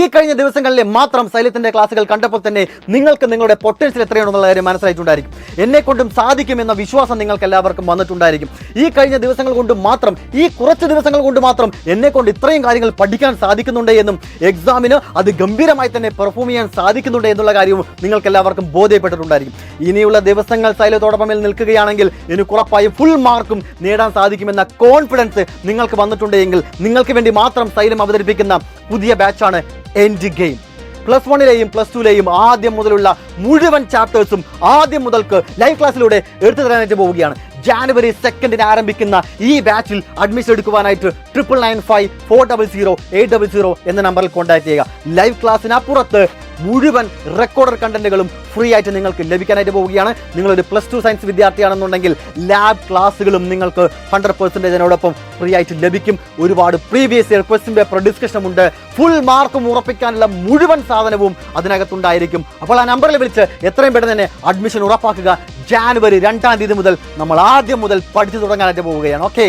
ഈ കഴിഞ്ഞ ദിവസങ്ങളിലെ മാത്രം സൈലത്തിന്റെ ക്ലാസുകൾ കണ്ടപ്പോൾ തന്നെ നിങ്ങൾക്ക് നിങ്ങളുടെ പൊട്ടൻഷ്യൽ എത്രയാണെന്നുള്ള കാര്യം മനസ്സിലായിട്ടുണ്ടായിരിക്കും. എന്നെക്കൊണ്ടും സാധിക്കുമെന്ന വിശ്വാസം നിങ്ങൾക്ക് എല്ലാവർക്കും വന്നിട്ടുണ്ടായിരിക്കും. ഈ കഴിഞ്ഞ ദിവസങ്ങൾ കൊണ്ട് മാത്രം, ഈ കുറച്ച് ദിവസങ്ങൾ കൊണ്ട് മാത്രം എന്നെക്കൊണ്ട് ഇത്രയും കാര്യങ്ങൾ പഠിക്കാൻ സാധിക്കുന്നുണ്ട് എന്നും എക്സാമിന് അത് ഗംഭീരമായി തന്നെ പെർഫോം ചെയ്യാൻ സാധിക്കുന്നുണ്ട് എന്നുള്ള കാര്യവും നിങ്ങൾക്ക് എല്ലാവർക്കും ബോധ്യപ്പെട്ടിട്ടുണ്ടായിരിക്കും. ഇനിയുള്ള ദിവസങ്ങൾ സൈലത്തോടൊപ്പം നിൽക്കുകയാണെങ്കിൽ എനിക്ക് ഉറപ്പായും ഫുൾ മാർക്കും നേടാൻ സാധിക്കുമെന്ന കോൺഫിഡൻസ് നിങ്ങൾക്ക് വന്നിട്ടുണ്ടെങ്കിൽ നിങ്ങൾക്ക് വേണ്ടി മാത്രം സൈലം അവതരിപ്പിക്കുന്ന പുതിയ ബാച്ചാണ് എൻഡ് ഗെയിം. +1ലെയും +2ലെയും ആദ്യം മുതലുള്ള മുഴുവൻ ചാപ്റ്റേഴ്സും ആദ്യം മുതൽക്ക് ലൈവ് ക്ലാസ്സിലൂടെ എടുത്തു തരാനായിട്ട് പോവുകയാണ്. ജാനുവരി 2 ആരംഭിക്കുന്ന ഈ ബാച്ചിൽ അഡ്മിഷൻ എടുക്കുവാനായിട്ട് 995400800800 എന്ന നമ്പറിൽ കോൺടാക്ട് ചെയ്യുക. ലൈവ് ക്ലാസ്സിനപ്പുറത്ത് മുഴുവൻ റെക്കോർഡർ കണ്ടന്റുകളും ഫ്രീ ആയിട്ട് നിങ്ങൾക്ക് ലഭിക്കാനായിട്ട് പോവുകയാണ്. നിങ്ങളൊരു +2 സയൻസ് വിദ്യാർത്ഥിയാണെന്നുണ്ടെങ്കിൽ ലാബ് ക്ലാസ്സുകളും നിങ്ങൾക്ക് 100% ഫ്രീ ആയിട്ട് ലഭിക്കും. ഒരുപാട് പ്രീവിയസ് ഇയർ ക്വസ്റ്റ്യൻ പേപ്പർ ഡിസ്കഷനും ഉണ്ട്. ഫുൾ മാർക്കും ഉറപ്പിക്കാനുള്ള മുഴുവൻ സാധനവും അതിനകത്തുണ്ടായിരിക്കും. അപ്പോൾ ആ നമ്പറിൽ വിളിച്ച് എത്രയും പെട്ടെന്ന് തന്നെ അഡ്മിഷൻ ഉറപ്പാക്കുക. ജാനുവരി 2 മുതൽ നമ്മൾ ആദ്യം മുതൽ പഠിച്ചു തുടങ്ങാനായിട്ട് പോവുകയാണ്. ഓക്കെ.